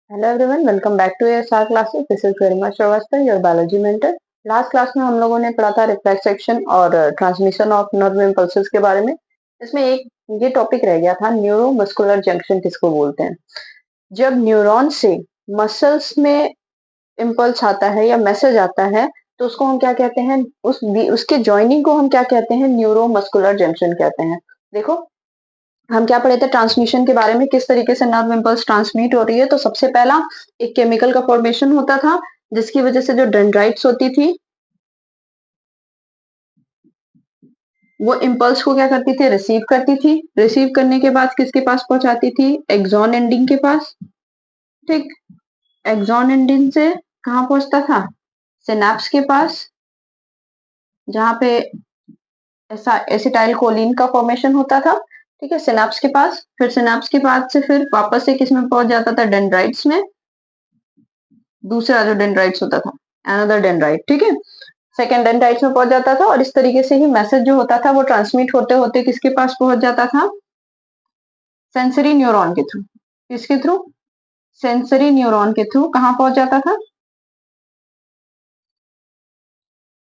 Hello everyone, welcome back to your star classes. This is Garima Shrivastava, your biology mentor. Last class में हम लोगों ने पढ़ा था रिफ्लेक्स सेक्शन और ट्रांसमिशन ऑफ नर्व इम्पल्सेस के बारे में। इसमें एक ये टॉपिक रह गया था, न्यूरो मस्कुलर जंक्शन किसको बोलते हैं। जब न्यूरॉन से मसल्स में इम्पल्स आता है या मैसेज आता है तो उसको हम क्या कहते हैं, उसके ज्वाइनिंग को हम क्या कहते हैं, न्यूरो मस्कुलर जंक्शन कहते हैं। देखो, हम क्या पढ़े थे ट्रांसमिशन के बारे में, किस तरीके से नर्व इम्पल्स ट्रांसमिट हो रही है। तो सबसे पहला एक केमिकल का फॉर्मेशन होता था जिसकी वजह से जो डेंड्राइट्स होती थी वो इम्पल्स को क्या करती थी, रिसीव करती थी। रिसीव करने के बाद किसके पास पहुंचाती थी, एक्सॉन एंडिंग के पास। ठीक, एक्सॉन एंडिंग से कहाँ पहुंचता था, सिनैप्स के पास, जहां पे ऐसा एसिटाइल कोलिन का फॉर्मेशन होता था। ठीक है, सिनैप्स के पास, फिर सिनैप्स के बाद से फिर वापस से किस में पहुंच जाता था, डेंड्राइट्स में। दूसरा जो डेंड्राइट्स होता था, अनदर डेंड्राइट। ठीक है, सेकेंड डेंड्राइट्स में पहुंच जाता था और इस तरीके से ही मैसेज जो होता था वो ट्रांसमिट होते होते किसके पास पहुंच जाता था, सेंसरी न्यूरॉन के थ्रू। किसके थ्रू, सेंसरी न्यूरॉन के थ्रू। कहां पहुंच जाता था,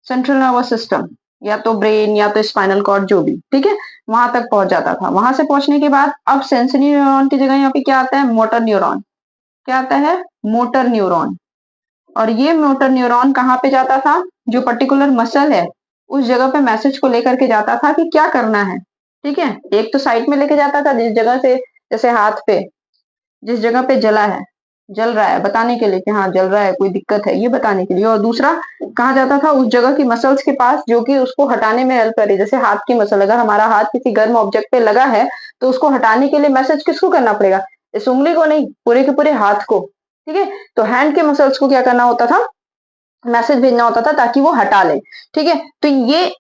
सेंट्रल नर्वस सिस्टम, या तो ब्रेन या तो स्पाइनल कॉर्ड, जो भी। ठीक है, वहां तक पहुंच जाता था। वहां से पहुंचने के बाद अब सेंसरी न्यूरॉन की जगह यहाँ पे क्या आता है, मोटर न्यूरॉन। क्या आता है, मोटर न्यूरॉन। और ये मोटर न्यूरॉन कहाँ पे जाता था, जो पर्टिकुलर मसल है उस जगह पे मैसेज को लेकर के जाता था कि क्या करना है। ठीक है, एक तो साइड में लेके जाता था जिस जगह से, जैसे हाथ पे जिस जगह पे जला है, जल रहा है, बताने के लिए कि हाँ जल रहा है, कोई दिक्कत है, ये बताने के लिए। और दूसरा कहाँ जाता था, उस जगह की मसल्स के पास जो कि उसको हटाने में हेल्प करे। जैसे हाथ की मसल, अगर हमारा हाथ किसी गर्म ऑब्जेक्ट पे लगा है तो उसको हटाने के लिए मैसेज किसको करना पड़ेगा, इस उंगली को नहीं, पूरे के पूरे हाथ को। ठीक है, तो हैंड के मसल्स को क्या करना होता था, मैसेज भेजना होता था ताकि वो हटा ले। ठीक है, तो ये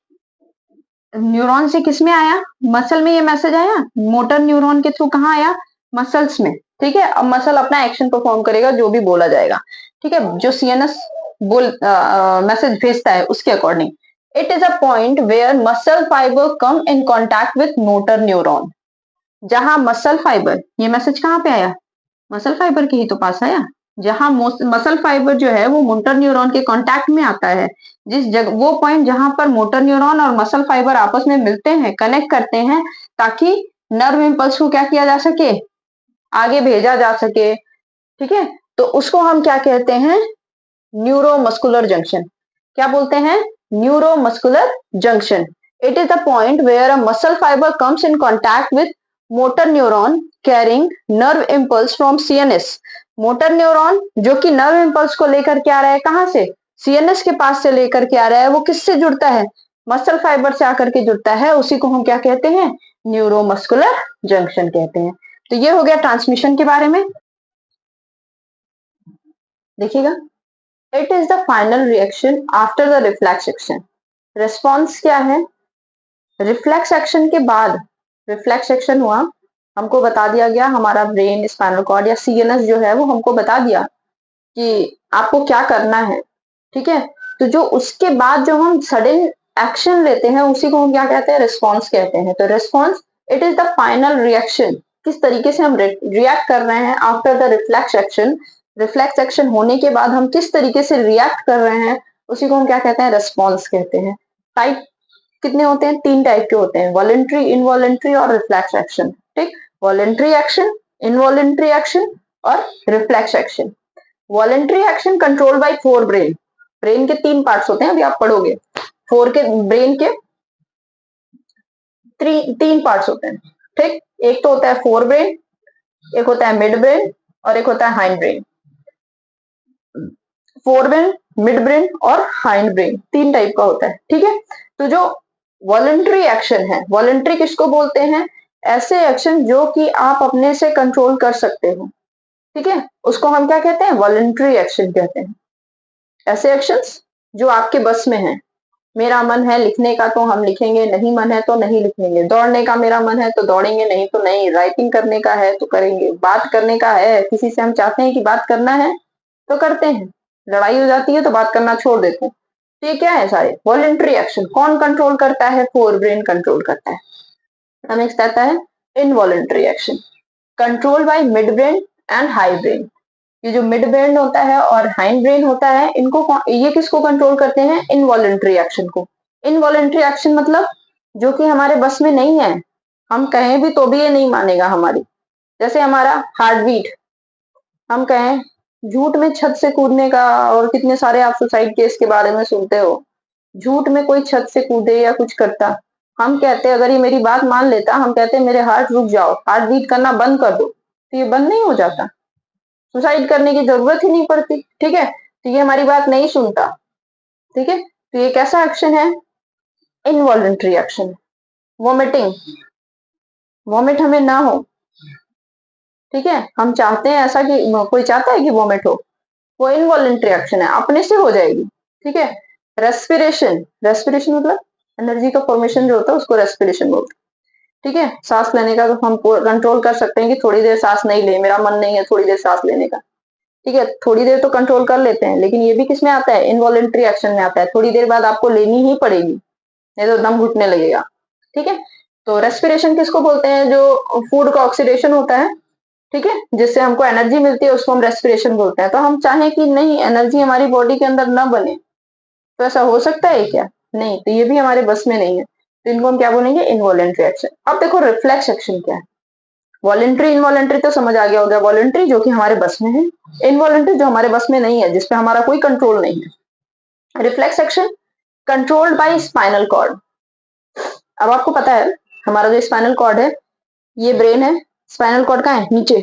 न्यूरॉन से किस में आया, मसल में ये मैसेज आया, मोटर न्यूरॉन के थ्रू। कहाँ आया, मसल्स में। ठीक है, अब मसल अपना एक्शन परफॉर्म करेगा, जो भी बोला जाएगा। ठीक है, जो सीएनएस बोल मैसेज भेजता है उसके according. It is a point where muscle fibre come in contact with motor neuron. जहां मसल फाइबर, ये मैसेज कहाँ पे आया, मसल फाइबर के ही तो पास आया। जहां मसल फाइबर जो है वो मोटर न्यूरॉन के कांटेक्ट में आता है, जिस जगह, वो पॉइंट जहां पर मोटर न्यूरॉन और मसल फाइबर आपस में मिलते हैं, कनेक्ट करते हैं, ताकि नर्व इम्पल्स को क्या किया जा सके, आगे भेजा जा सके। ठीक है, तो उसको हम क्या कहते हैं, न्यूरोमस्कुलर जंक्शन। क्या बोलते हैं, neuromuscular junction. It is the point where a muscle fibre comes in contact with motor neuron carrying nerve impulse from CNS. Motor neuron जो कि नर्व इम्पल्स को लेकर के आ रहा है, कहां से, सीएनएस के पास से लेकर के आ रहा है, वो किससे जुड़ता है, मसल फाइबर से आकर के जुड़ता है। उसी को हम क्या कहते हैं, न्यूरोमस्कुलर जंक्शन कहते हैं। तो ये हो गया ट्रांसमिशन के बारे में। देखिएगा, it is the final reaction after the reflex action. Response क्या है, रिफ्लेक्स एक्शन के बाद, रिफ्लेक्स एक्शन हुआ, हमको बता दिया गया, हमारा ब्रेन, स्पाइनल कॉर्ड या सीएनएस जो है वो हमको बता दिया कि आपको क्या करना है। ठीक है, तो जो उसके बाद जो हम सडन एक्शन लेते हैं उसी को हम क्या कहते हैं, रिस्पॉन्स कहते हैं। तो response, it is the final reaction, किस तरीके से हम रिएक्ट कर रहे हैं after the reflex action. Reflex action होने के बाद हम किस तरीके से रिएक्ट कर रहे हैं, उसी को हम क्या कहते हैं, रिस्पॉन्स कहते हैं। टाइप कितने होते हैं, तीन टाइप के होते हैं, वॉलेंट्री, इनवॉलेंट्री और रिफ्लेक्स एक्शन। ठीक, वॉलेंट्री एक्शन, इनवॉलेंट्री एक्शन और reflex action. Voluntary action control by fore brain. Brain के तीन पार्ट्स होते हैं, अभी आप पढ़ोगे। फोर के ब्रेन के तीन पार्ट्स होते हैं। ठीक, एक तो होता है फोर ब्रेन, एक होता है मिड ब्रेन और एक होता है hind brain. Fore brain, mid brain और हाइंड ब्रेन, तीन टाइप का होता है। ठीक है, तो जो वॉलेंट्री एक्शन है, वॉलेंट्री किसको बोलते हैं, ऐसे एक्शन जो कि आप अपने से कंट्रोल कर सकते हो। ठीक है, उसको हम क्या कहते हैं, वॉलेंट्री एक्शन कहते हैं। ऐसे एक्शंस जो आपके बस में है। मेरा मन है लिखने का तो हम लिखेंगे, नहीं मन है तो नहीं लिखेंगे। दौड़ने का मेरा मन है तो दौड़ेंगे, नहीं तो नहीं। राइटिंग करने का है तो करेंगे। बात करने का है, किसी से हम चाहते हैं कि बात करना है तो करते हैं। लड़ाई हो जाती है तो बात करना छोड़ देते हैं। तो ये क्या है, सारे वॉलेंट्री एक्शन। कौन कंट्रोल करता है, फोर ब्रेन कंट्रोल करता है। नेक्स्ट आता है involuntary action, control by mid brain and high brain. ये जो मिड ब्रेन होता है और हाइंड ब्रेन होता है, ये किसको कंट्रोल करते हैं? इनवॉलेंट्री एक्शन को। इनवॉलेंट्री एक्शन मतलब जो कि हमारे बस में नहीं है, हम कहें भी तो भी ये नहीं मानेगा हमारी। जैसे हमारा हार्ट बीट, हम कहें झूठ में छत से कूदने का, और कितने सारे आप सुसाइड केस के बारे में सुनते हो, झूठ में कोई छत से कूदे या कुछ करता, हम कहते अगर ये मेरी बात मान लेता, हम कहते मेरे हार्ट रुक जाओ, हार्ट बीट करना बंद कर दो, तो ये बंद नहीं हो जाता, सुसाइड करने की जरूरत ही नहीं पड़ती। ठीक है, तो ये हमारी बात नहीं सुनता। ठीक है, तो ये कैसा एक्शन है? Involuntary action. वॉमिटिंग, वॉमिट हमें ना हो, ठीक है, हम चाहते हैं ऐसा कि कोई चाहता है कि वॉमिट हो, वो इनवॉलेंट्री एक्शन है, अपने से हो जाएगी। ठीक है, रेस्पिरेशन, रेस्पिरेशन मतलब एनर्जी का फॉर्मेशन जो होता है उसको रेस्पिरेशन बोलते हैं। ठीक है, सांस लेने का तो हम कंट्रोल कर सकते हैं कि थोड़ी देर सांस नहीं ले, मेरा मन नहीं है थोड़ी देर सांस लेने का। ठीक है, थोड़ी देर तो कंट्रोल कर लेते हैं, लेकिन ये भी किस में आता है? इनवॉलेंट्री एक्शन में आता है, थोड़ी देर बाद आपको लेनी ही पड़ेगी, नहीं तो दम घुटने लगेगा। ठीक है, तो रेस्पिरेशन किसको बोलते हैं? जो फूड का ऑक्सीडेशन होता है, ठीक है, जिससे हमको एनर्जी मिलती है, उसको हम रेस्पिरेशन बोलते हैं। तो हम चाहें कि नहीं, एनर्जी हमारी बॉडी के अंदर ना बने, तो ऐसा हो सकता है क्या? नहीं, तो ये भी हमारे बस में नहीं है, तो इनको हम क्या बोलेंगे? Involuntary action. अब देखो रिफ्लेक्स एक्शन क्या है। वॉलेंट्री इनवॉलेंट्री तो समझ आ गया होगा, वॉलेंट्री जो कि हमारे बस में है, इनवॉलेंट्री जो हमारे बस में नहीं है, जिसपे हमारा कोई कंट्रोल नहीं है। Reflex action controlled by spinal cord. अब आपको पता है हमारा जो स्पाइनल कॉर्ड है, ये ब्रेन है, स्पाइनल कॉर्ड का है नीचे।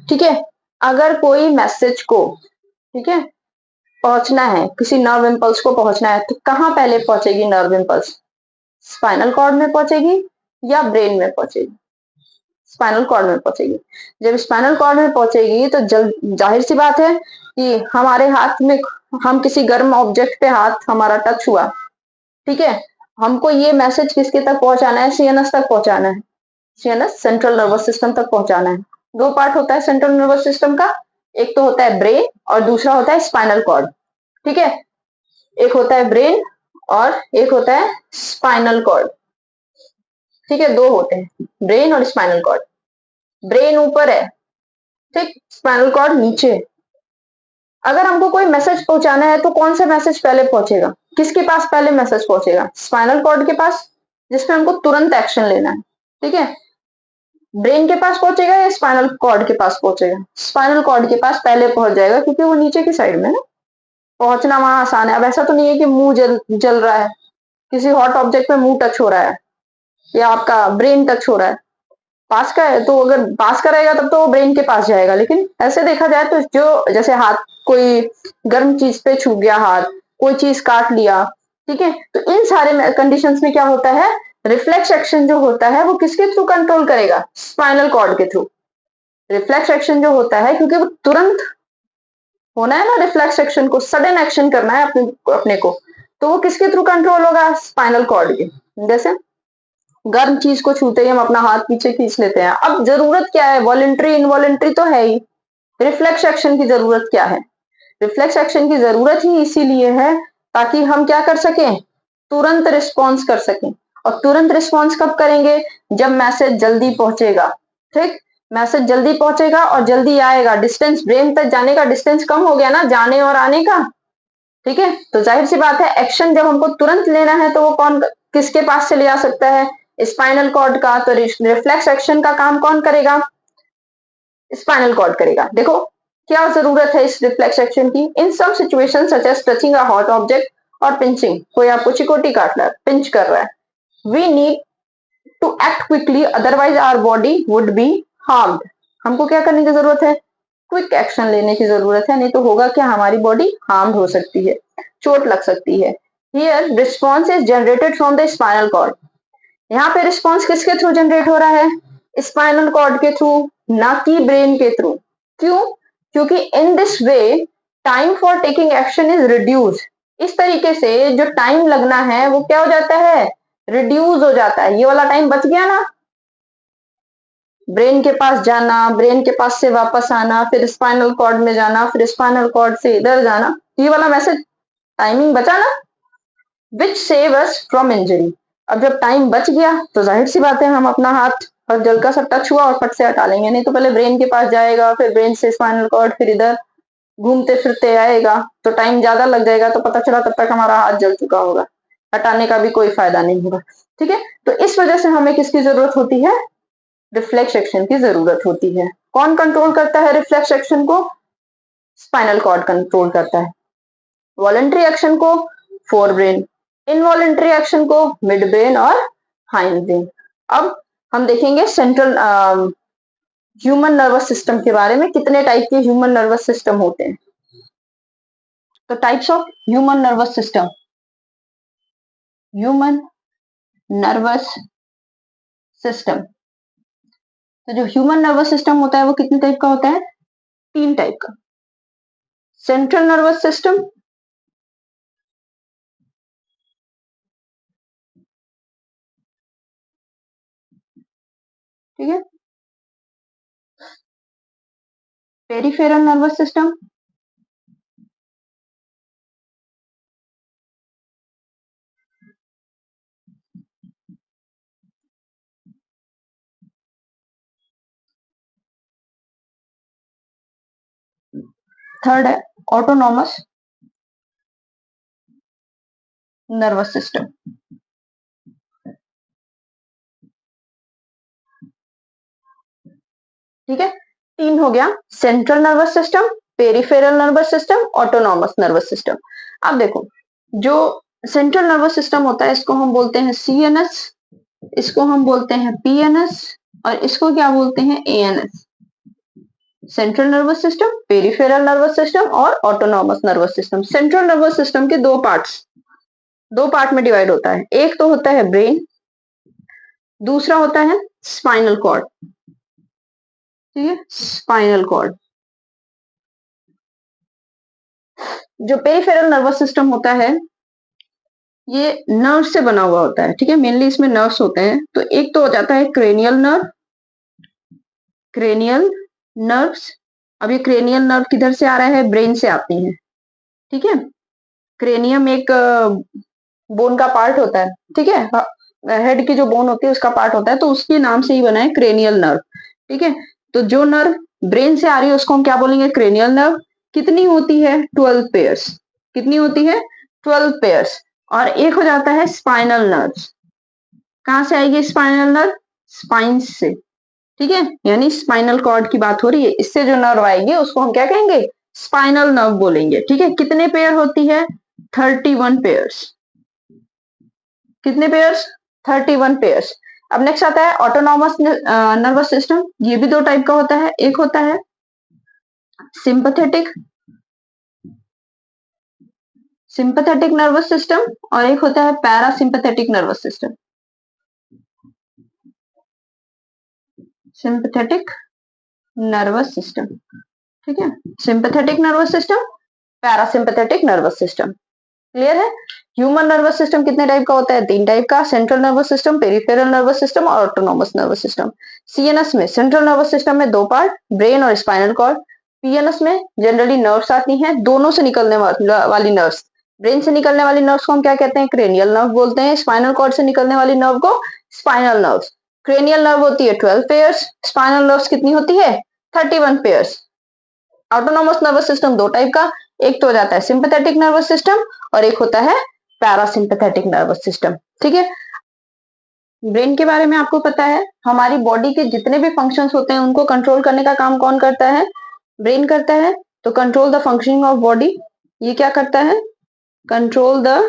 ठीक है, अगर कोई मैसेज को, ठीक है, पहुंचना है, किसी नर्व इम्पल्स को पहुंचना है, तो कहाँ पहले पहुंचेगी नर्व इम्पल्स? स्पाइनल कॉर्ड में पहुंचेगी या ब्रेन में पहुंचेगी? स्पाइनल कॉर्ड में पहुंचेगी। जब स्पाइनल कॉर्ड में पहुंचेगी तो जाहिर सी बात है कि हमारे हाथ में, हम किसी गर्म ऑब्जेक्ट पे हाथ हमारा टच हुआ, ठीक है, हमको ये मैसेज किसके तक पहुंचाना है? सीएनएस तक पहुंचाना है, सीएनएस सेंट्रल नर्वस सिस्टम तक पहुंचाना है। दो पार्ट होता है सेंट्रल नर्वस सिस्टम का, एक तो होता है ब्रेन और दूसरा होता है स्पाइनल कॉर्ड। ठीक है, एक होता है ब्रेन और एक होता है स्पाइनल कॉर्ड। ठीक है, दो होते हैं, ब्रेन और स्पाइनल कॉर्ड। ब्रेन ऊपर है, ठीक, स्पाइनल कॉर्ड नीचे। अगर हमको कोई मैसेज पहुंचाना है तो कौन सा मैसेज पहले पहुंचेगा? किसके पास पहले मैसेज पहुंचेगा? स्पाइनल कॉर्ड के पास, जिसमें हमको तुरंत एक्शन लेना है। ठीक है, ब्रेन के पास पहुंचेगा या स्पाइनल कॉर्ड के पास पहुंचेगा? स्पाइनल कॉर्ड के पास पहले पहुंच जाएगा, क्योंकि वो नीचे की साइड में ना, पहुंचना वहां आसान है। अब ऐसा तो नहीं है कि मुंह जल रहा है, किसी हॉट ऑब्जेक्ट पे मुंह टच हो रहा है या आपका ब्रेन टच हो रहा है, पास का है, तो अगर पास का रहेगा तब तो वो ब्रेन के पास जाएगा। लेकिन ऐसे देखा जाए तो जो जैसे हाथ, कोई गर्म चीज पे छू गया हाथ, कोई चीज काट लिया, ठीक है, तो इन सारे कंडीशंस में क्या होता है? रिफ्लेक्स एक्शन जो होता है वो किसके थ्रू कंट्रोल करेगा? स्पाइनल कॉर्ड के थ्रू। रिफ्लेक्स एक्शन जो होता है, क्योंकि वो तुरंत होना है ना, रिफ्लेक्स एक्शन को सडन एक्शन करना है अपने को, तो वो किसके थ्रू कंट्रोल होगा? स्पाइनल कॉर्ड के। जैसे गर्म चीज को छूते ही हम अपना हाथ पीछे खींच लेते हैं। अब जरूरत क्या है? वॉलेंट्री इनवॉलेंट्री तो है ही, रिफ्लेक्स एक्शन की जरूरत क्या है? रिफ्लेक्स एक्शन की जरूरत ही इसीलिए है ताकि हम क्या कर सकें? तुरंत रिस्पॉन्स कर सकें। और तुरंत रिस्पॉन्स कब करेंगे? जब मैसेज जल्दी पहुंचेगा। ठीक, मैसेज जल्दी पहुंचेगा और जल्दी आएगा, डिस्टेंस ब्रेन तक जाने का डिस्टेंस कम हो गया ना, जाने और आने का। ठीक है, तो जाहिर सी बात है एक्शन जब हमको तुरंत लेना है तो वो कौन, किसके पास से ले आ सकता है? स्पाइनल कॉर्ड का। तो रिफ्लेक्स एक्शन का काम कौन करेगा? स्पाइनल कॉर्ड करेगा। देखो क्या जरूरत है इस रिफ्लेक्स एक्शन की? In some situation such as touching a hot object और पिंचिंग, कोई आपको चिकोटी काट रहा है, पिंच कर रहा है, we need to act quickly, otherwise our body would be harmed. हमको क्या करने की जरूरत है? क्विक एक्शन लेने की जरूरत है, नहीं तो होगा क्या? हमारी बॉडी हार्म्ड हो सकती है, चोट लग सकती है। Here response is generated from the spinal cord. यहाँ पे रिस्पॉन्स किसके थ्रू जनरेट हो रहा है? स्पाइनल कॉर्ड के थ्रू, ना कि ब्रेन के थ्रू। क्यों? क्योंकि in this way time for taking action is reduce. इस तरीके से जो टाइम लगना है वो क्या हो जाता है? रिड्यूस हो जाता है। ये वाला टाइम बच गया ना, ब्रेन के पास जाना, ब्रेन के पास से वापस आना, फिर स्पाइनल कॉर्ड में जाना, फिर स्पाइनल कॉर्ड से इधर जाना, ये वाला मैसेज टाइमिंग बचा ना, विच सेव अस फ्रॉम इंजरी। अब जब टाइम बच गया तो जाहिर सी बात है हम अपना हाथ और जल का टच हुआ और फट से हटा लेंगे, नहीं तो पहले ब्रेन के पास जाएगा, फिर ब्रेन से स्पाइनल कॉर्ड, फिर इधर घूमते फिरते आएगा तो टाइम ज्यादा लग जाएगा, तो पता चला तब तक हमारा हाथ जल चुका होगा, हटाने का भी कोई फायदा नहीं होगा। ठीक है, तो इस वजह से हमें किसकी जरूरत होती है, रिफ्लेक्स एक्शन की जरूरत होती है। कौन कंट्रोल करता है रिफ्लेक्स एक्शन को, स्पाइनल कॉर्ड कंट्रोल करता है। वॉलेंट्री एक्शन को फोर ब्रेन, इनवॉलेंट्री एक्शन को मिड ब्रेन और हाइंड ब्रेन। अब हम देखेंगे सेंट्रल ह्यूमन नर्वस सिस्टम के बारे में, कितने टाइप के ह्यूमन नर्वस सिस्टम होते हैं। तो types of human nervous system, human nervous system, तो जो ह्यूमन नर्वस सिस्टम होता है वो कितने टाइप का होता है, तीन टाइप का। सेंट्रल नर्वस सिस्टम, ठीक है, पेरिफेरल नर्वस सिस्टम, थर्ड है ऑटोनॉमस नर्वस सिस्टम। ठीक है, तीन हो गया, central nervous system, peripheral nervous system, autonomous nervous system. अब देखो, जो सेंट्रल नर्वस सिस्टम होता है इसको हम बोलते हैं सीएनएस, इसको हम बोलते हैं पीएनएस, और इसको क्या बोलते हैं, ANS. Central nervous system, peripheral nervous system और autonomous nervous system. Central nervous system के दो पार्ट में डिवाइड होता है, एक तो होता है ब्रेन, दूसरा होता है स्पाइनल कॉर्ड। ठीक है, स्पाइनल कॉर्ड। जो पेरिफेरल नर्वस सिस्टम होता है ये नर्व से बना हुआ होता है। ठीक है, मेनली इसमें नर्व्स होते हैं। तो एक तो हो जाता है क्रेनियल नर्व, क्रेनियल नर्व्स। अब ये क्रेनियल नर्व किधर से आ रहा है, ब्रेन से आती है। ठीक है, क्रेनियम एक बोन का पार्ट होता है। ठीक है, हेड की जो बोन होती है उसका पार्ट होता है, तो उसके नाम से ही बना है क्रेनियल नर्व। ठीक है, तो जो नर्व ब्रेन से आ रही है उसको हम क्या बोलेंगे, क्रेनियल नर्व। कितनी होती है, 12 पेयर्स। कितनी होती है, 12 पेयर्स। और एक हो जाता है स्पाइनल नर्व। कहां से आएगी स्पाइनल नर्व, स्पाइन से। ठीक है, यानी स्पाइनल कॉर्ड की बात हो रही है, इससे जो नर्व आएगी उसको हम क्या कहेंगे, स्पाइनल नर्व बोलेंगे। ठीक है, कितने पेयर होती है, 31 पेयर्स। कितने पेयर्स, 31 पेयर्स। अब नेक्स्ट आता है ऑटोनॉमस नर्वस सिस्टम। ये भी दो टाइप का होता है, एक होता है सिंपैथेटिक सिंपैथेटिक नर्वस सिस्टम और एक होता है parasympathetic nervous system. Sympathetic nervous system, ठीक है, sympathetic nervous system, parasympathetic nervous system. Clear है। ह्यूमन नर्वस सिस्टम कितने टाइप का होता है, तीन टाइप का, central nervous system, peripheral nervous system और ऑटोनॉमस नर्वस सिस्टम। सीएनएस में, सेंट्रल नर्वस सिस्टम में दो पार्ट, ब्रेन और स्पाइनल कॉर्ड। पीएनएस में जनरली नर्व्स आती हैं, दोनों से निकलने वाली नर्व्स। ब्रेन से निकलने वाली नर्व्स को हम क्या कहते हैं, क्रेनियल नर्व बोलते हैं। स्पाइनल कॉर्ड से निकलने वाली नर्व को स्पाइनल नर्व। क्रेनियल नर्व होती है 12 पेयर्स, स्पाइनल नर्व्स कितनी होती है, 31 पेयर्स। ऑटोनॉमस नर्वस सिस्टम दो टाइप का, एक तो हो जाता है सिंपैथेटिक नर्वस सिस्टम और एक होता है पैरासिम्पैथेटिक नर्वस सिस्टम। ठीक है, ब्रेन के बारे में आपको पता है, हमारी बॉडी के जितने भी फंक्शंस होते हैं उनको कंट्रोल करने का काम कौन करता है, ब्रेन करता है। तो control the functioning of body, ये क्या करता है, control the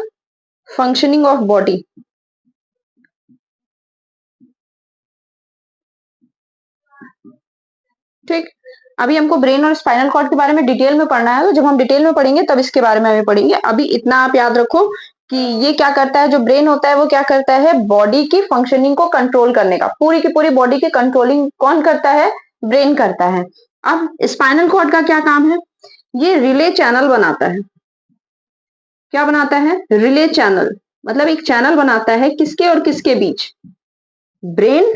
functioning of body. ठीक, अभी हमको ब्रेन और स्पाइनल कॉर्ड के बारे में डिटेल में पढ़ना है, तो जब हम डिटेल में पढ़ेंगे तब इसके बारे में हमें पढ़ेंगे। अभी इतना आप याद रखो कि ये क्या करता है, जो ब्रेन होता है वो क्या करता है, बॉडी की फंक्शनिंग को कंट्रोल करने का, पूरी की पूरी बॉडी की कंट्रोलिंग कौन करता है, ब्रेन करता है। अब स्पाइनल कॉर्ड का क्या काम है, ये रिले चैनल बनाता है। क्या बनाता है, रिले चैनल, मतलब एक चैनल बनाता है किसके और किसके बीच, brain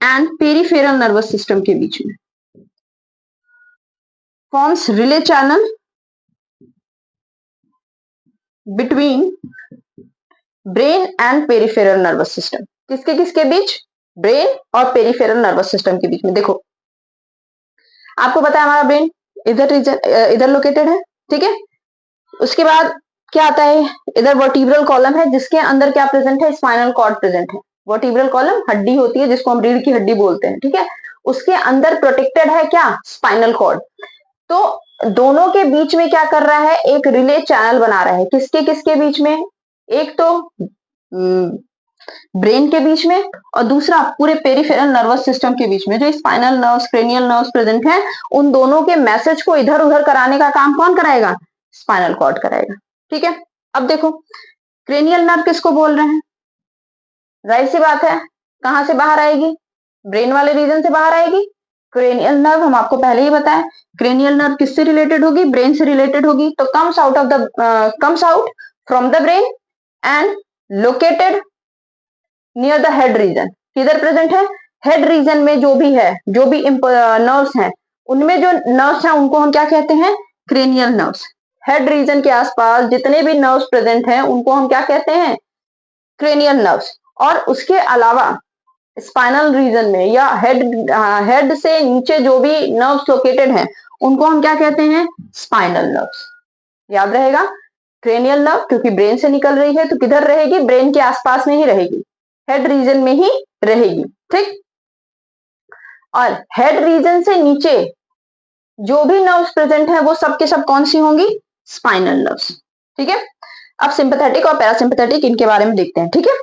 and peripheral nervous system के बीच में। Forms relay channel between brain and peripheral nervous system, किसके किसके बीच? ब्रेन और पेरिफेरल नर्वस सिस्टम के बीच में। देखो आपको पता है हमारा ब्रेन इधर रीजन इधर लोकेटेड है, ठीक है। उसके बाद क्या आता है, इधर वर्टिब्रल कॉलम है जिसके अंदर क्या प्रेजेंट है, स्पाइनल कॉर्ड प्रेजेंट है। वर्टिब्रल कॉलम हड्डी होती है जिसको हम रीढ़ की हड्डी बोलते हैं, ठीक है। उसके अंदर प्रोटेक्टेड है क्या, स्पाइनल कॉर्ड। तो दोनों के बीच में क्या कर रहा है, एक रिले चैनल बना रहा है, किसके किसके बीच में, एक तो ब्रेन के बीच में और दूसरा पूरे पेरिफेरल नर्वस सिस्टम के बीच में। जो spinal nerves, cranial nerves present है, उन दोनों के मैसेज को इधर उधर कराने का काम कौन कराएगा, स्पाइनल कॉर्ड कराएगा, ठीक है। अब देखो क्रेनियल नर्व किसको बोल रहे हैं, जाहिर सी बात है कहां से बाहर आएगी, ब्रेन वाले रीजन से बाहर आएगी। क्रेनियल नर्व हम आपको पहले ही बताया, क्रेनियल नर्व किससे रिलेटेड होगी, ब्रेन से रिलेटेड होगी। तो comes out from the brain and located near the head reason. किधर प्रेजेंट है, हेड रीजन में जो भी है, जो भी नर्व्स हैं, उनमें जो नर्व्स हैं उनको हम क्या कहते हैं, क्रेनियल नर्व्स। हेड रीजन के आसपास जितने भी नर्व्स प्रेजेंट हैं उनको हम क्या कहते हैं, क्रेनियल नर्व्स। और उसके अलावा स्पाइनल रीजन में या हेड से नीचे जो भी नर्व्स लोकेटेड हैं उनको हम क्या कहते हैं, स्पाइनल नर्व्स। याद रहेगा, क्रेनियल नर्व क्योंकि ब्रेन से निकल रही है तो किधर रहेगी, ब्रेन के आसपास में ही रहेगी, हेड रीजन में ही रहेगी, ठीक। और हेड रीजन से नीचे जो भी नर्व्स प्रेजेंट है वो सब के सब कौन सी होंगी, स्पाइनल नर्व्स, ठीक है। अब सिंपैथेटिक और पैरासिम्पैथेटिक इनके बारे में देखते हैं, ठीक है।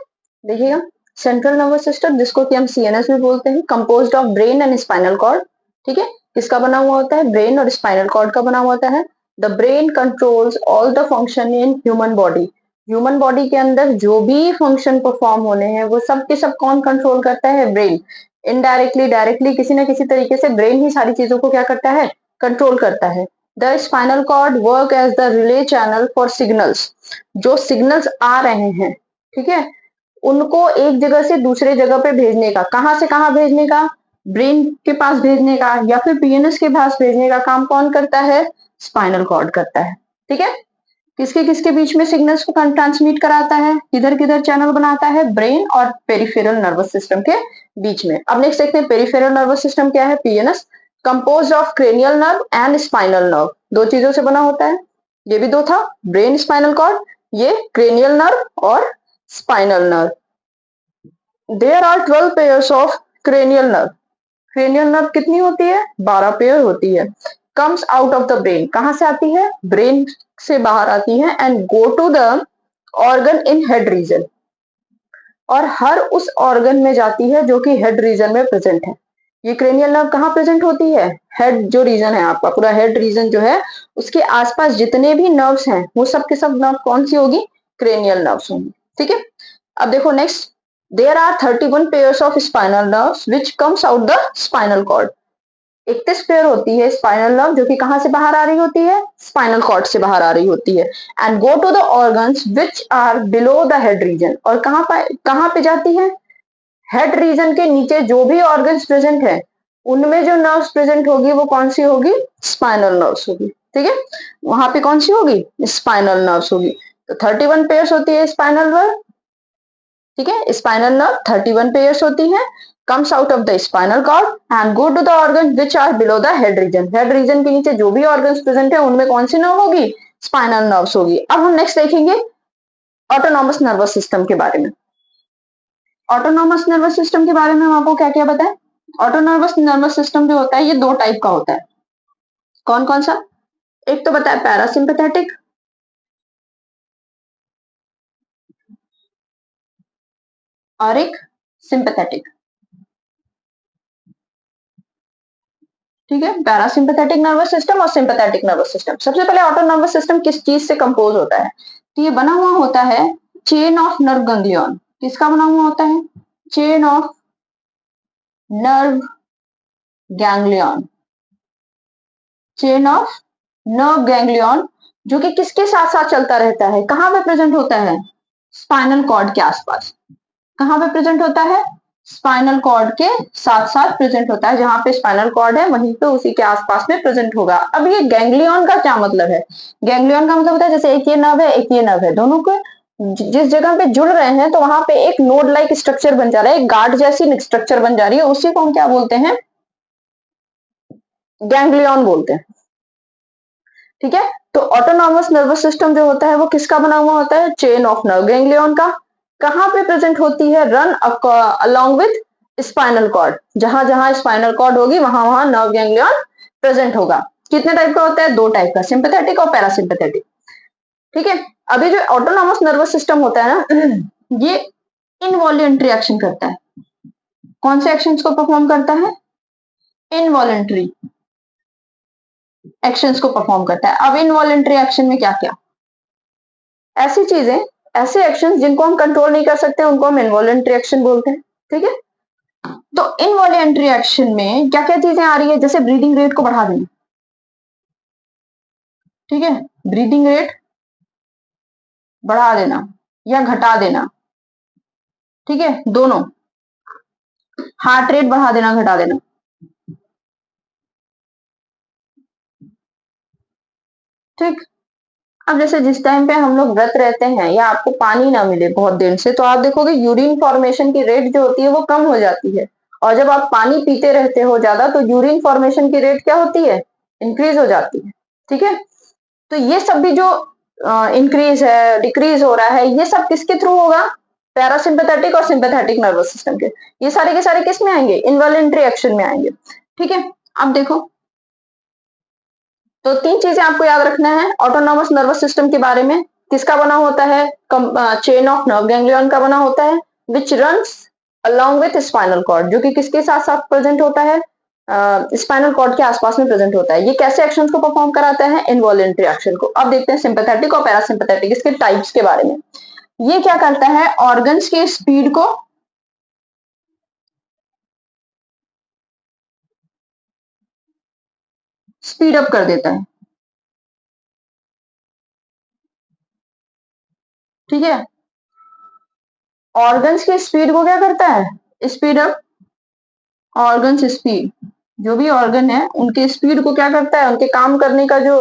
देखिएगा सेंट्रल नर्वस सिस्टम जिसको कि हम सीएनएस भी बोलते हैं, composed of brain and spinal cord, ठीक है। किसका बना हुआ होता है, ब्रेन और स्पाइनल कॉर्ड का बना हुआ होता है। The brain controls all the function in human body. Human body के अंदर जो भी फंक्शन परफॉर्म होने हैं वो सब के सब कौन कंट्रोल करता है, ब्रेन। इनडायरेक्टली डायरेक्टली किसी ना किसी तरीके से ब्रेन ही सारी चीजों को क्या करता है, कंट्रोल करता है। The spinal cord work as the relay channel for signals. जो सिग्नल्स आ रहे हैं, ठीक है, उनको एक जगह से दूसरे जगह पे भेजने का, कहां से कहां भेजने का, ब्रेन के पास भेजने का या फिर पीएनएस के पास भेजने का काम कौन करता है, स्पाइनल कॉर्ड करता है, ठीक है। किसके किसके बीच में सिग्नल्स को ट्रांसमिट कराता है, किधर किधर चैनल बनाता है, ब्रेन और पेरिफेरल नर्वस सिस्टम के बीच में। अब नेक्स्ट देखते हैं पेरिफेरल नर्वस सिस्टम क्या है, PNS, compose of cranial nerve and spinal nerve. दो चीजों से बना होता है, ये भी दो था, ब्रेन स्पाइनल कॉर्ड, ये क्रेनियल नर्व और spinal nerve. There are 12 pairs of cranial nerve. Cranial nerve कितनी होती है, 12 पेयर होती है। Comes out of the brain, कहां से आती है, ब्रेन से बाहर आती है, and go to the organ in head region. और हर उस ऑर्गन में जाती है जो कि हेड रीजन में प्रेजेंट है। ये क्रेनियल नर्व कहाँ प्रेजेंट होती है, हेड जो रीजन है आपका, पूरा हेड रीजन जो है उसके आसपास जितने भी नर्व्स हैं वो सब के सब नर्व कौन सी होगी, क्रेनियल नर्व्स होंगी, ठीक है। अब देखो next, there are 31 pairs of spinal nerves which comes out the spinal cord. 31 pair होती है स्पाइनल नर्व जो कि कहां से बाहर आ रही होती है, स्पाइनल कॉर्ड से बाहर आ रही होती है। And go to the organs which are below the head region. और कहां पे जाती है, हेड रीजन के नीचे जो भी ऑर्गन्स प्रेजेंट है उनमें जो नर्व्स प्रेजेंट होगी वो कौन सी होगी, स्पाइनल नर्व्स होगी, ठीक है। वहां पे कौन सी होगी, स्पाइनल नर्व्स होगी। तो 31 पेयर्स होती है स्पाइनल नर्व, ठीक है। स्पाइनल नर्व 31 पेयर्स होती है, comes out of the spinal cord and go to the organs which are below the head region। Head region के नीचे जो भी ऑर्गन्स प्रेजेंट है उनमें कौन सी नर्व होगी, स्पाइनल नर्व्स होगी। अब हम नेक्स्ट देखेंगे ऑटोनॉमस नर्वस सिस्टम के बारे में। ऑटोनॉमस नर्वस सिस्टम के बारे में हम आपको क्या क्या बताएं। ऑटोनॉमस नर्वस सिस्टम जो होता है ये दो टाइप का होता है, कौन कौन सा, एक तो बताया पैरासिम्पैथेटिक और एक सिंपैथेटिक, ठीक है। पैरासिम्पैथेटिक नर्वस सिस्टम और सिंपैथेटिक नर्वस सिस्टम। सबसे पहले ऑटोनॉमस सिस्टम किस चीज से कंपोज होता है, तो ये बना हुआ होता है चेन ऑफ नर्व गैंग्लियन। किसका बना हुआ होता है, chain of nerve ganglion, chain of nerve ganglion, जो कि किसके साथ साथ चलता रहता है, कहां पे प्रेजेंट होता है, स्पाइनल कॉर्ड के आसपास। कहां पे प्रेजेंट होता है, स्पाइनल कॉर्ड के साथ साथ प्रेजेंट होता है, जहां पे स्पाइनल कॉर्ड है वहीं पे उसी के आसपास में प्रेजेंट होगा। अब ये गैंग्लियन का क्या मतलब है, गैंग्लियन का मतलब होता है जैसे एक ये नर्व है एक ये नर्व है, दोनों को जिस जगह पे जुड़ रहे हैं तो वहां पे एक नोड लाइक स्ट्रक्चर बन जा रहा है, एक गार्ड जैसी स्ट्रक्चर बन जा रही है, उसी को हम क्या बोलते हैं, गैंग्लियन बोलते हैं। ठीक है, तो ऑटोनॉमस नर्वस सिस्टम जो होता है वो किसका बना हुआ होता है, चेन ऑफ नर्व गैंग्लियन का। कहां पे प्रेजेंट होती है, run along with spinal cord, जहां जहां स्पाइनल कॉर्ड होगी वहां वहां नर्व गैंग्लियन प्रेजेंट होगा। कितने टाइप का होता है, दो टाइप का, सिंपैथेटिक और पैरासिम्पैथेटिक। ठीक है, अभी जो ऑटोनॉमस नर्वस सिस्टम होता है ना, ये इनवॉलेंट्री एक्शन करता है। कौन से एक्शंस को परफॉर्म करता है, इनवॉलेंट्री एक्शंस को परफॉर्म करता है। अब इनवॉलेंट्री एक्शन में क्या क्या, ऐसी चीजें, ऐसे एक्शंस जिनको हम कंट्रोल नहीं कर सकते उनको हम इनवॉलेंट्री एक्शन बोलते हैं। ठीक है, तो इनवॉलेंट्री एक्शन में क्या क्या चीजें आ रही है, जैसे ब्रीदिंग रेट को बढ़ा देना। ठीक है, ब्रीदिंग रेट बढ़ा देना या घटा देना। ठीक है, दोनों, हार्ट रेट बढ़ा देना घटा देना। ठीक, अब जैसे जिस टाइम पे हम लोग व्रत रहते हैं या आपको पानी ना मिले बहुत दिन से, तो आप देखोगे यूरिन फॉर्मेशन की रेट जो होती है वो कम हो जाती है, और जब आप पानी पीते रहते हो ज्यादा तो यूरिन फॉर्मेशन की रेट क्या होती है, इंक्रीज हो जाती है। ठीक है, तो ये सब भी जो इंक्रीज है डिक्रीज हो रहा है, ये सब किसके थ्रू होगा, पैरासिम्पैथेटिक और सिंपैथेटिक नर्वस सिस्टम के। ये सारे के सारे किस में आएंगे, इनवॉलेंट्री एक्शन में आएंगे। ठीक है, अब देखो, तो तीन चीजें आपको याद रखना है ऑटोनॉमस नर्वस सिस्टम के बारे में। किसका बना होता है, चेन ऑफ नर्व गैंग्लियन का बना होता है, which runs along with spinal cord, जो कि किसके साथ साथ प्रेजेंट होता है, स्पाइनल कॉर्ड के आसपास में प्रेजेंट होता है। ये कैसे एक्शंस को परफॉर्म कराता है, इनवॉलेंट्री एक्शन को। अब देखते हैं सिंपैथेटिक और पैरासिम्पैथेटिक, इसके टाइप्स के बारे में। ये क्या करता है, ऑर्गन्स के स्पीड को स्पीड अप कर देता है। ठीक है, ऑर्गन्स की स्पीड को क्या करता है, स्पीड अप, ऑर्गन्स स्पीड, जो भी ऑर्गन है उनके स्पीड को क्या करता है, उनके काम करने का जो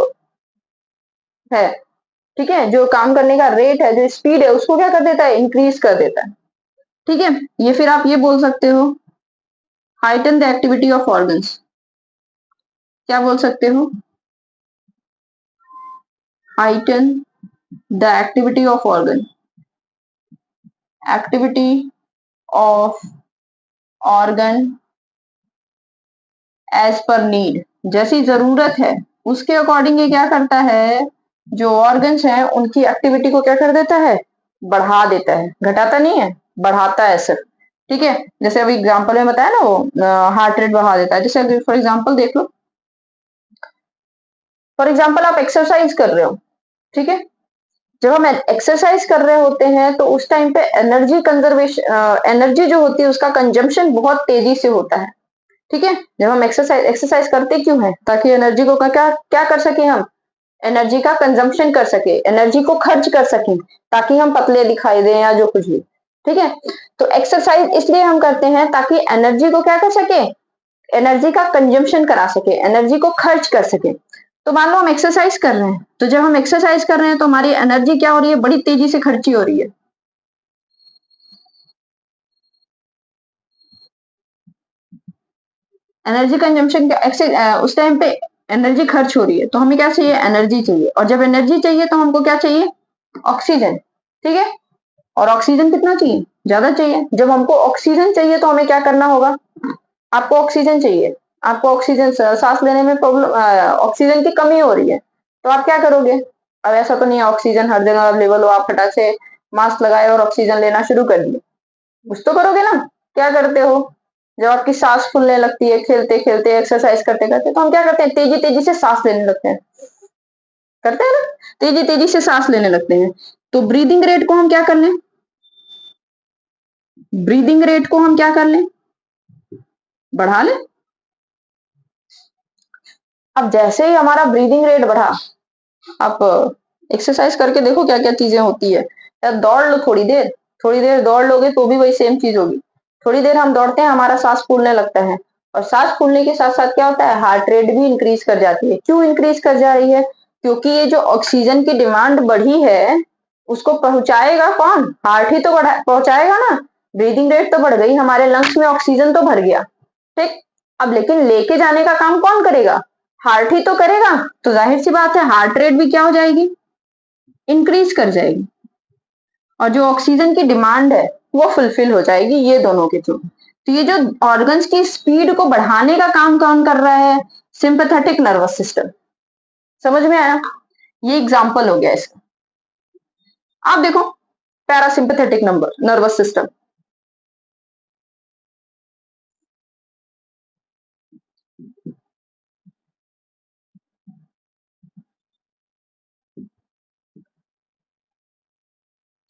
है, ठीक है, जो काम करने का रेट है, जो स्पीड है, उसको क्या कर देता है, इंक्रीज कर देता है। ठीक है, ये फिर आप ये बोल सकते हो, heighten the activity of organs. क्या बोल सकते हो, heighten the activity of organ, activity of organ as per need, जैसी जरूरत है उसके अकॉर्डिंग ये क्या करता है, जो ऑर्गन्स हैं उनकी एक्टिविटी को क्या कर देता है, बढ़ा देता है, घटाता नहीं है, बढ़ाता है सिर्फ। ठीक है, जैसे अभी एग्जांपल में बताया ना, वो हार्ट रेट बढ़ा देता है। जैसे फॉर एग्जांपल देख लो, फॉर एग्जांपल आप एक्सरसाइज कर रहे हो। ठीक है, जब हम एक्सरसाइज कर रहे होते हैं तो उस टाइम पे एनर्जी कंजर्वेशन, एनर्जी जो होती है उसका कंजम्पशन बहुत तेजी से होता है। ठीक है, जब हम एक्सरसाइज एक्सरसाइज करते क्यों है, ताकि एनर्जी को क्या क्या कर सके हम, एनर्जी का कंजम्पशन कर सके, एनर्जी को खर्च कर सके, ताकि हम पतले दिखाई दें या जो कुछ भी। ठीक है, तो एक्सरसाइज इसलिए हम करते हैं ताकि एनर्जी को क्या कर सके, एनर्जी का कंजम्पशन करा सके, एनर्जी को खर्च कर सके। तो मान लो हम एक्सरसाइज कर रहे हैं, तो जब हम एक्सरसाइज कर रहे हैं तो हमारी एनर्जी क्या हो रही है, बड़ी तेजी से खर्ची हो रही है। एनर्जी कंजम्पशन उस टाइम पे एनर्जी खर्च हो रही है, तो हमें क्या चाहिए, एनर्जी चाहिए, और जब एनर्जी चाहिए तो हमको क्या चाहिए, ऑक्सीजन। ठीक है, और ऑक्सीजन कितना चाहिए, ज्यादा चाहिए। जब हमको ऑक्सीजन चाहिए तो हमें क्या करना होगा, आपको ऑक्सीजन चाहिए, आपको ऑक्सीजन, सांस लेने में प्रॉब्लम, ऑक्सीजन की कमी हो रही है, तो आप क्या करोगे। अब ऐसा तो नहीं है ऑक्सीजन हर जगह अवेलेबल हो, आप फटाक से मास्क लगाए और ऑक्सीजन लेना शुरू कर दिए, कुछ तो करोगे ना। क्या करते हो, जब आपकी सांस फूलने लगती है खेलते खेलते एक्सरसाइज करते करते, तो हम क्या करते हैं, तेजी तेजी से सांस लेने लगते हैं, करते हैं ना, तेजी तेजी से सांस लेने लगते हैं। तो ब्रीदिंग रेट को हम क्या कर लें, ब्रीदिंग रेट को हम क्या कर लें, बढ़ा लें। अब जैसे ही हमारा ब्रीदिंग रेट बढ़ा, आप एक्सरसाइज करके देखो क्या क्या चीजें होती है, या दौड़ लो थोड़ी देर, थोड़ी देर दौड़ लोगे तो भी वही सेम चीज होगी। थोड़ी देर हम दौड़ते हैं, हमारा सांस फूलने लगता है, और सांस फूलने के साथ साथ क्या होता है, हार्ट रेट भी इंक्रीज कर जाती है। क्यों इंक्रीज कर जा रही है, क्योंकि ये जो ऑक्सीजन की डिमांड बढ़ी है, उसको पहुंचाएगा कौन? हार्ट ही तो पहुंचाएगा ना। ब्रीदिंग रेट तो बढ़ गई, हमारे लंग्स में ऑक्सीजन तो भर गया, ठीक। अब लेकिन लेके जाने का काम कौन करेगा? हार्ट ही तो करेगा। तो जाहिर सी बात है हार्ट रेट भी क्या हो जाएगी? इंक्रीज कर जाएगी, और जो ऑक्सीजन की डिमांड है वो फुलफिल हो जाएगी ये दोनों के थ्रू। तो ये जो ऑर्गन्स की स्पीड को बढ़ाने का काम कौन कर रहा है? Sympathetic nervous system. समझ में आया? ये एग्जांपल हो गया इसका। आप देखो parasympathetic nervous system,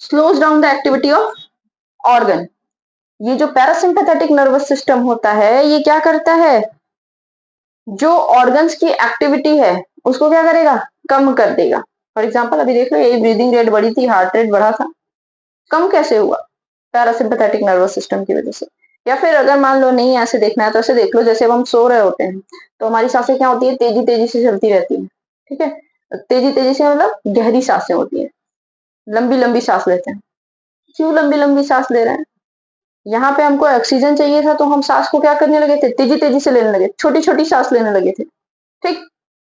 slows down the activity of organ. ये जो पैरासिम्पैथेटिक नर्वस सिस्टम होता है ये क्या करता है? जो ऑर्गन्स की एक्टिविटी है उसको क्या करेगा? कम कर देगा। फॉर एग्जाम्पल अभी देख लो, यही ब्रीदिंग रेट बढ़ी थी, हार्ट रेट बढ़ा था, कम कैसे हुआ? पैरासिम्पैथेटिक नर्वस सिस्टम की वजह से। या फिर अगर मान लो नहीं ऐसे देखना है तो ऐसे देख लो, जैसे अब हम सो रहे होते हैं तो हमारी सांसें क्या होती है? तेजी तेजी से चलती रहती है, ठीक है। तेजी तेजी से मतलब गहरी सांसें होती है, लंबी लंबी सांस लेते हैं। क्यों लंबी लंबी सांस ले रहे हैं? यहाँ पे हमको ऑक्सीजन चाहिए था तो हम सांस को क्या करने लगे थे? तेजी तेजी से लेने लगे, छोटी छोटी सांस लेने लगे थे, ठीक।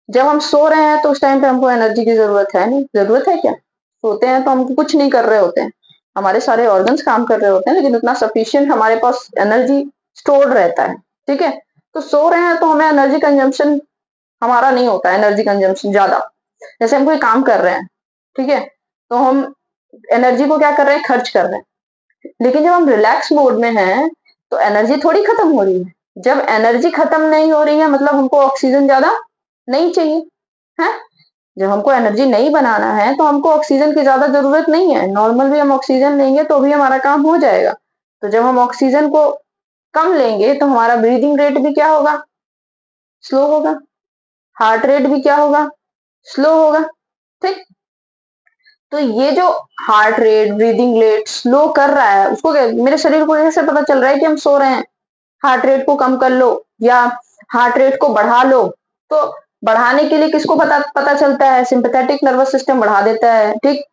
जब हम सो रहे हैं तो उस टाइम पे हमको एनर्जी की जरूरत है नहीं। जरूरत है क्या? सोते हैं तो हम कुछ नहीं कर रहे होते हैं, हमारे सारे ऑर्गन्स काम कर रहे होते हैं, लेकिन उतना सफिशिएंट हमारे पास एनर्जी स्टोर रहता है, ठीक है। तो सो रहे हैं तो हमें एनर्जी कंजम्पशन हमारा नहीं होता, एनर्जी कंजम्पशन ज्यादा। जैसे हम कोई काम कर रहे हैं, ठीक है, तो हम एनर्जी को क्या कर रहे हैं? खर्च कर रहे हैं। लेकिन जब हम रिलैक्स मोड में हैं तो एनर्जी थोड़ी खत्म हो रही है। जब एनर्जी खत्म नहीं हो रही है मतलब हमको ऑक्सीजन ज्यादा नहीं चाहिए है। जब हमको एनर्जी नहीं बनाना है तो हमको ऑक्सीजन की ज्यादा जरूरत नहीं है। नॉर्मल भी हम ऑक्सीजन लेंगे तो भी हमारा काम हो जाएगा। तो जब हम ऑक्सीजन को कम लेंगे तो हमारा ब्रीदिंग रेट भी क्या होगा? स्लो होगा। हार्ट रेट भी क्या होगा? स्लो होगा, ठीक। तो ये जो heart rate, breathing rate slow कर रहा है उसको मेरे शरीर को कैसे पता चल रहा है कि हम सो रहे हैं? हार्ट रेट को कम कर लो या हार्ट रेट को बढ़ा लो। तो बढ़ाने के लिए किसको पता पता चलता है? सिंपैथेटिक नर्वस सिस्टम बढ़ा देता है, ठीक।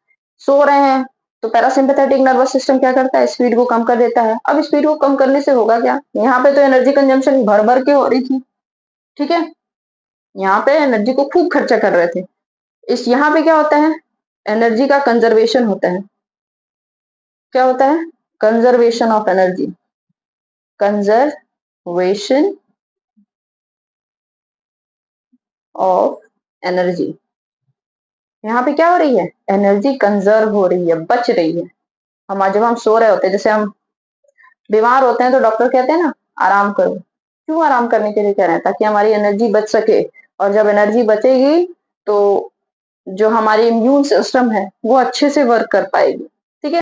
सो रहे हैं तो पैरासिम्पैथेटिक नर्वस सिस्टम क्या करता है? स्पीड को कम कर देता है। अब स्पीड को कम करने से होगा क्या? यहाँ पे तो एनर्जी कंजम्पशन भर भर के हो रही थी, ठीक है। यहाँ पे एनर्जी को खूब खर्चा कर रहे थे। इस यहाँ पे क्या होता है? एनर्जी का कंजर्वेशन होता है। क्या होता है? Conservation of energy. Conservation of energy. यहाँ पे क्या हो रही है? एनर्जी कंजर्व हो रही है, बच रही है। हम जब हम सो रहे होते हैं, जैसे हम बीमार होते हैं तो डॉक्टर कहते हैं ना आराम करो। क्यों आराम करने के लिए कह रहे हैं? ताकि हमारी एनर्जी बच सके। और जब एनर्जी बचेगी तो जो हमारी इम्यून सिस्टम है वो अच्छे से वर्क कर पाएगी, ठीक है।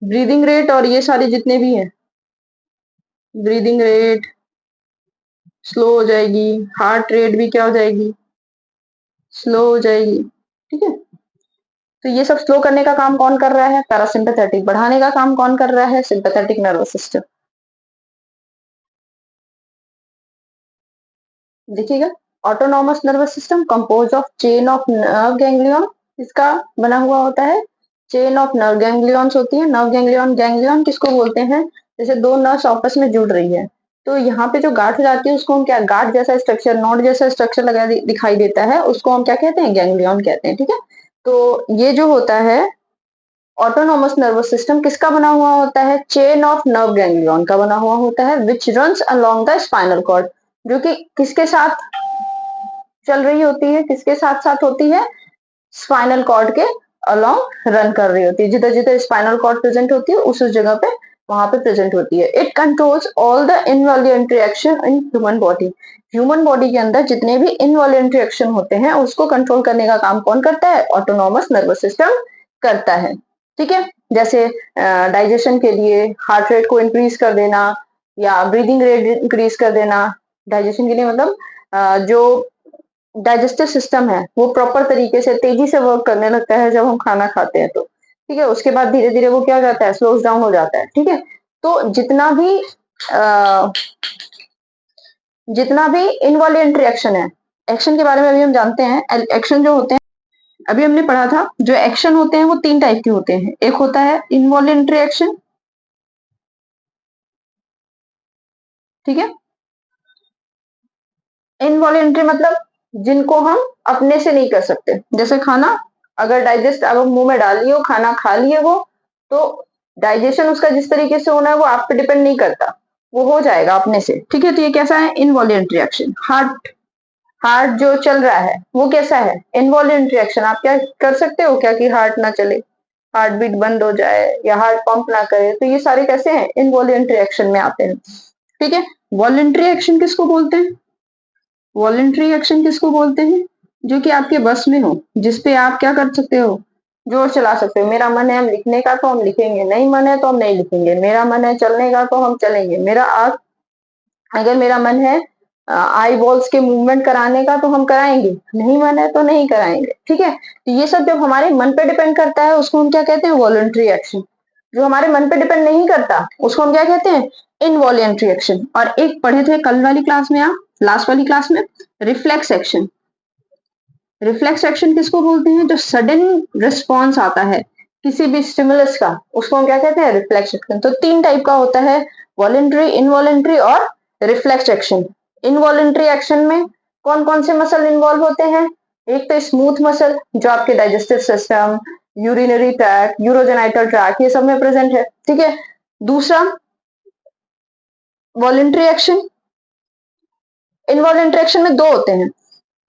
ब्रीदिंग रेट और ये सारे जितने भी हैं, ब्रीदिंग रेट स्लो हो जाएगी, हार्ट रेट भी क्या हो जाएगी? स्लो हो जाएगी, ठीक है। तो ये सब स्लो करने का काम कौन कर रहा है? पैरासिम्पैथेटिक। बढ़ाने का काम कौन कर रहा है? Sympathetic nervous system. देखिएगा, autonomous nervous system compose of chain of nerve ganglion, इसका बना हुआ होता है। चेन ऑफ नर्व गैंग्लियंस होती है। नर्व गैंग्लियन, गैंग्लियन किसको बोलते हैं? जैसे दो नर्व्स आपस में जुड़ रही है तो यहाँ पे जो गांठ हो जाती है उसको हम क्या, गांठ जैसा स्ट्रक्चर, नोड जैसा स्ट्रक्चर लगा दिखाई देता है, उसको हम क्या कहते हैं? गैंग्लियन कहते हैं, ठीक है। तो ये जो होता है ऑटोनॉमस नर्वस सिस्टम किसका बना हुआ होता है? चेन ऑफ नर्व गैंग्लियन का बना हुआ होता है, which runs along the spinal cord. जो कि किसके साथ चल रही होती है? किसके साथ साथ होती है? स्पाइनल कॉर्ड के अलोंग रन कर रही होती है। जिधर जिधर स्पाइनल कॉर्ड प्रेजेंट होती है उस जगह पे वहां पे प्रेजेंट होती है। It controls all the involuntary action in human body. Human body के अंदर जितने भी इनवॉल्यूंटरी एक्शन होते हैं उसको कंट्रोल करने का काम कौन करता है? ऑटोनॉमस नर्वस सिस्टम करता है, ठीक है। जैसे डाइजेशन के लिए हार्ट रेट को इंक्रीज कर देना या ब्रीदिंग रेट इंक्रीज कर देना। डाइजेशन के लिए मतलब जो डाइजेस्टिव सिस्टम है वो प्रॉपर तरीके से तेजी से वर्क करने लगता है जब हम खाना खाते हैं तो, ठीक है। उसके बाद धीरे धीरे वो क्या हो जाता है? स्लोज डाउन हो जाता है, ठीक है। तो जितना भी इनवॉल्यूंटरी एक्शन है, एक्शन के बारे में अभी हम जानते हैं। एक्शन जो होते हैं अभी हमने पढ़ा था जो एक्शन होते हैं वो 3 टाइप के होते हैं। एक होता है इनवॉलेंट्री एक्शन, ठीक है। इनवॉलेंट्री मतलब जिनको हम अपने से नहीं कर सकते, जैसे खाना अगर डाइजेस्ट अब मुंह में डाल लिए हो, खाना खा लिए हो, तो डाइजेशन उसका जिस तरीके से होना है वो आप पे डिपेंड नहीं करता, वो हो जाएगा अपने से, ठीक है। तो ये कैसा है? Involuntary action. हार्ट हार्ट जो चल रहा है वो कैसा है? Involuntary action. आप क्या कर सकते हो क्या कि हार्ट ना चले, हार्ट बीट बंद हो जाए या हार्ट पंप ना करे, तो ये सारे कैसे हैं? इनवॉलेंट्री एक्शन में आते हैं, ठीक है। वॉलेंट्री एक्शन किसको बोलते हैं? वॉलेंट्री एक्शन किसको बोलते हैं? जो कि आपके बस में हो, जिसपे आप क्या कर सकते हो? जोर चला सकते हो। मेरा मन है हम लिखने का तो हम लिखेंगे, नहीं मन है तो हम नहीं लिखेंगे। मेरा मन है चलने का तो हम चलेंगे। अगर मेरा मन है आई बॉल्स के मूवमेंट कराने का तो हम कराएंगे, नहीं मन है तो नहीं कराएंगे, ठीक है। तो ये सब जब हमारे मन पे डिपेंड करता है उसको हम क्या कहते हैं? Voluntary action. जो हमारे मन पे डिपेंड नहीं करता उसको हम क्या कहते हैं? Involuntary action. और एक पढ़े थे कल वाली क्लास में, आप लास्ट वाली क्लास में, रिफ्लेक्स एक्शन। रिफ्लेक्स एक्शन किसको बोलते हैं? जो सडन रिस्पॉन्स आता है किसी भी स्टिमुलस का, उसको हम क्या कहते हैं? Reflex action. तो 3 टाइप का होता है, वॉलेंट्री, इनवॉलेंट्री और रिफ्लेक्स एक्शन। इनवॉलेंट्री एक्शन में कौन कौन से मसल इन्वॉल्व होते हैं? एक तो स्मूथ मसल जो आपके digestive system, urinary track, urogenital track, ये सब में प्रेजेंट है, ठीक है। दूसरा वॉलेंट्री एक्शन। इनवॉलेंट्री एक्शन में 2 होते हैं,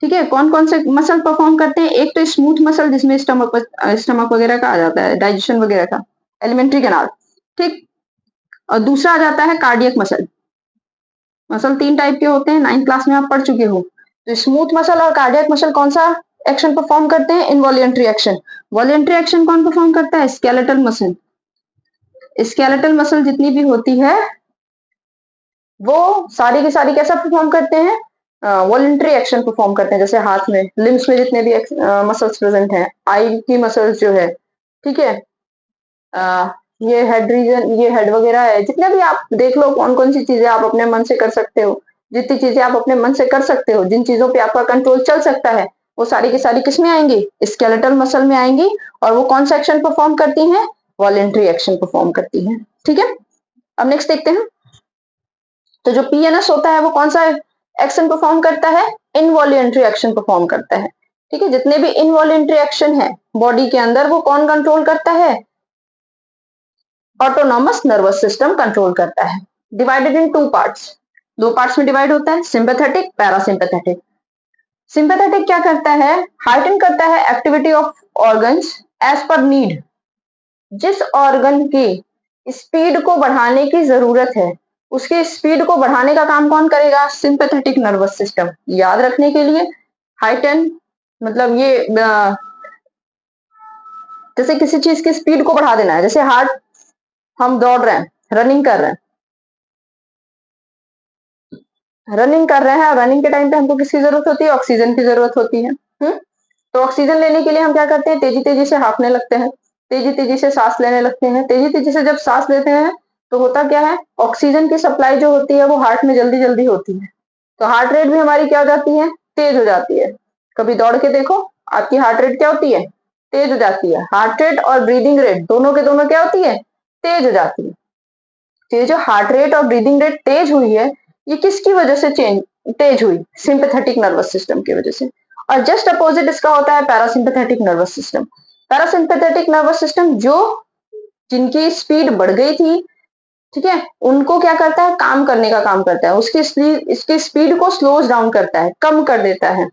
ठीक है। कौन कौन से मसल परफॉर्म करते हैं? एक तो स्मूथ मसल जिसमें स्टमक वगैरह का आ जाता है, डाइजेशन वगैरह का, एलिमेंट्री कैनाल, ठीक। और दूसरा आ जाता है कार्डियक मसल। मसल 3 टाइप के होते हैं, 9th क्लास में आप पढ़ चुके हो। तो स्मूथ मसल और कार्डियक मसल कौन सा एक्शन परफॉर्म करते हैं? Involuntary action. वॉलेंट्री एक्शन कौन परफॉर्म करता है? Skeletal muscle. स्केलेटल मसल जितनी भी होती है वो सारी की सारी कैसा परफॉर्म करते हैं? वॉलेंट्री एक्शन परफॉर्म करते हैं। जैसे हाथ में, लिम्स में जितने भी मसल्स प्रेजेंट हैं, आई की मसल्स जो है, ठीक है। ये हेड रीजन, ये हेड वगैरह है, जितने भी आप देख लो कौन कौन सी चीजें आप अपने मन से कर सकते हो। जितनी चीजें आप अपने मन से कर सकते हो, जिन चीजों पे आपका कंट्रोल चल सकता है, वो सारी की सारी किस में आएंगी? स्केलेटल मसल में आएंगी। और वो कौन सा एक्शन परफॉर्म करती हैं? वॉलेंट्री एक्शन परफॉर्म करती हैं, ठीक है। अब नेक्स्ट देखते हैं। तो जो पीएनएस होता है वो कौन सा एक्शन परफॉर्म करता है? इनवॉलेंट्री एक्शन परफॉर्म करता है, ठीक है। जितने भी इनवॉलेंट्री एक्शन है बॉडी के अंदर वो कौन कंट्रोल करता है? ऑटोनॉमस नर्वस सिस्टम कंट्रोल करता है। डिवाइडेड इन 2 पार्ट्स, 2 पार्ट्स में डिवाइड होता है, सिंपैथेटिक, पैरासिम्पैथेटिक। सिंपैथेटिक क्या करता है? हाइटन करता है activity of organs as per need. जिस ऑर्गन की स्पीड को बढ़ाने की जरूरत है उसकी स्पीड को बढ़ाने का काम कौन करेगा? Sympathetic nervous system. याद रखने के लिए हाइटन मतलब ये जैसे किसी चीज की स्पीड को बढ़ा देना है, जैसे हार्ट, हम दौड़ रहे हैं, रनिंग कर रहे हैं, रनिंग कर रहे हैं, रनिंग के टाइम पे हमको किसकी जरूरत होती है? ऑक्सीजन की जरूरत होती है। तो ऑक्सीजन लेने के लिए हम क्या करते हैं? तेजी तेजी से हाँफने लगते हैं, तेजी तेजी से सांस लेने लगते हैं। तेजी तेजी से जब सांस लेते हैं तो होता क्या है? ऑक्सीजन की सप्लाई जो होती है वो हार्ट में जल्दी जल्दी होती है, तो हार्ट रेट भी हमारी क्या हो जाती है? तेज हो जाती है। कभी दौड़ के देखो, आपकी हार्ट रेट क्या होती है? तेज हो जाती है। हार्ट रेट और ब्रीदिंग रेट दोनों के दोनों क्या होती है? तेज हो जाती है। तो ये जो हार्ट रेट और ब्रीदिंग रेट तेज हुई है, ये किसकी वजह से तेज हुई? सिंपैथेटिक नर्वस सिस्टम की वजह से। और जस्ट अपोजिट इसका होता है parasympathetic nervous system. Parasympathetic nervous system जो जिनकी स्पीड बढ़ गई थी, ठीक है, उनको क्या करता है? काम करने का काम करता है, इसकी स्पीड को स्लोज डाउन करता है, कम कर देता है।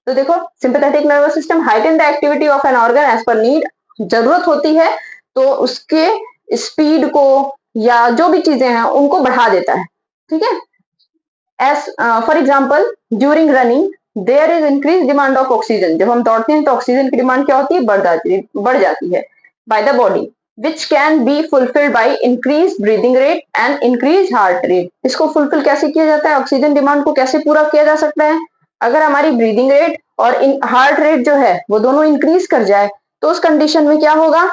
तो देखो, sympathetic nervous system heighten the activity of an organ as per need. जरूरत होती है तो उसके स्पीड को या जो भी चीजें हैं उनको बढ़ा देता है, ठीक है। As for example during running there is increase demand of oxygen. जब हम दौड़ते हैं तो ऑक्सीजन की डिमांड क्या होती है? बढ़ जाती है by the body, which can be fulfilled by increased breathing rate and increased heart rate। इसको फुलफिल कैसे किया जाता है? ऑक्सीजन डिमांड को कैसे पूरा किया जा सकता है? अगर हमारी ब्रीदिंग रेट और हार्ट रेट जो है वो दोनों इंक्रीज कर जाए तो उस कंडीशन में क्या होगा?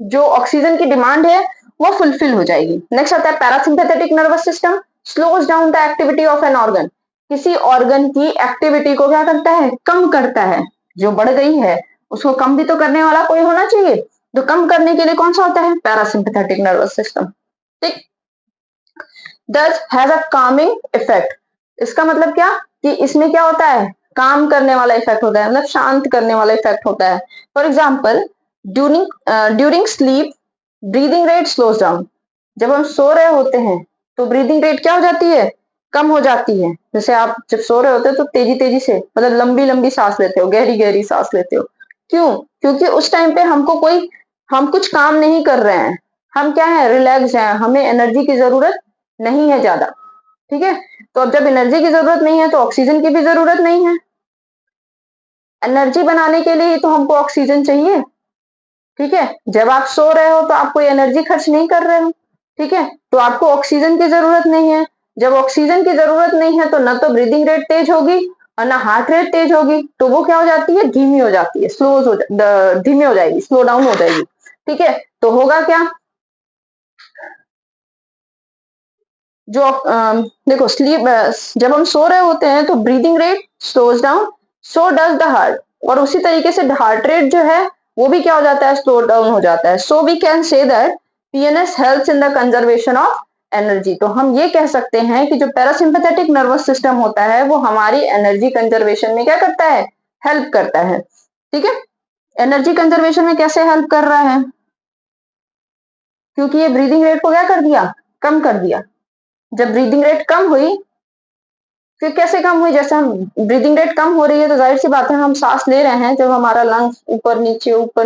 जो ऑक्सीजन की डिमांड है वो फुलफिल हो जाएगी। नेक्स्ट आता है parasympathetic nervous system slows down the activity of an organ. किसी ऑर्गन की एक्टिविटी को क्या करता है? कम करता है। जो बढ़ गई है उसको कम भी तो करने वाला कोई होना चाहिए। तो कम करने के लिए कौन सा होता है? Parasympathetic nervous system. ठीक, दस हैज अ कामिंग इफेक्ट। इसका मतलब क्या कि इसमें क्या होता है? काम करने वाला इफेक्ट होता है, मतलब शांत करने वाला इफेक्ट होता है। For example, during sleep breathing rate slows down. जब हम सो रहे होते हैं तो ब्रीदिंग रेट क्या हो जाती है? कम हो जाती है। जैसे आप जब सो रहे होते हो तो तेजी तेजी से, मतलब लंबी लंबी सांस लेते हो, गहरी गहरी सांस लेते हो। क्यों? क्योंकि उस टाइम पे हम कुछ काम नहीं कर रहे हैं, हम क्या है, रिलैक्स हैं, हमें एनर्जी की जरूरत नहीं है ज्यादा। ठीक है, तो अब जब एनर्जी की जरूरत नहीं है तो ऑक्सीजन की भी जरूरत नहीं है। एनर्जी बनाने के लिए तो हमको ऑक्सीजन चाहिए। ठीक है, जब आप सो रहे हो तो आप कोई एनर्जी खर्च नहीं कर रहे हो। ठीक है, तो आपको ऑक्सीजन की जरूरत नहीं है। जब ऑक्सीजन की जरूरत नहीं है तो ना तो ब्रीदिंग रेट तेज होगी और ना हार्ट रेट तेज होगी, तो वो क्या हो जाती है? धीमी हो जाती है, धीमी हो जाएगी, स्लो डाउन हो जाएगी। ठीक है, तो होगा क्या? जो देखो, स्लीप, जब हम सो रहे होते हैं तो breathing rate slows down, so does the heart. और उसी तरीके से हार्ट रेट जो है वो भी क्या हो जाता है? स्लो डाउन हो जाता है। So we can say that PNS helps in the conservation of energy. तो हम ये कह सकते हैं कि जो पैरासिम्पैथेटिक नर्वस सिस्टम होता है वो हमारी एनर्जी कंजर्वेशन में क्या करता है? हेल्प करता है। ठीक है, एनर्जी कंजर्वेशन में कैसे हेल्प कर रहा है? क्योंकि ये ब्रीदिंग रेट को क्या कर दिया? कम कर दिया। जब ब्रीदिंग रेट कम हुई, फिर कैसे कम हुई? जैसे हम ब्रीदिंग रेट कम हो रही है तो जाहिर सी बात है हम सांस ले रहे हैं, जब हमारा लंग्स ऊपर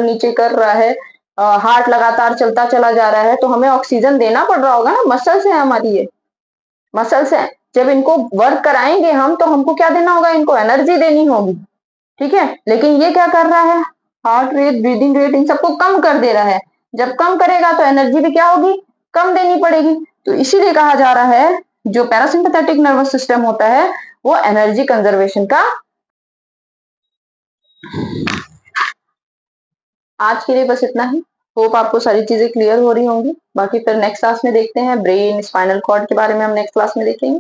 नीचे कर रहा है, हार्ट लगातार चलता चला जा रहा है, तो हमें ऑक्सीजन देना पड़ रहा होगा ना। मसल्स है हमारी, ये मसल्स है, जब इनको वर्क कराएंगे हम तो हमको क्या देना होगा? इनको एनर्जी देनी होगी। ठीक है, लेकिन ये क्या कर रहा है? हार्ट रेट, ब्रीदिंग रेट, इन सबको कम कर दे रहा है। जब कम करेगा तो एनर्जी भी क्या होगी? कम देनी पड़ेगी। तो इसीलिए कहा जा रहा है जो पैरासिम्पैथेटिक नर्वस सिस्टम होता है वो एनर्जी कंजर्वेशन का। आज के लिए बस इतना ही। होप आपको सारी चीजें क्लियर हो रही होंगी। बाकी फिर नेक्स्ट क्लास में देखते हैं, ब्रेन, स्पाइनल कॉर्ड के बारे में हम नेक्स्ट क्लास में देखेंगे।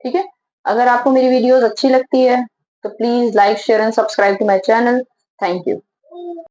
ठीक है, अगर आपको मेरी वीडियोस अच्छी लगती है तो please like, share and subscribe to my channel. Thank you.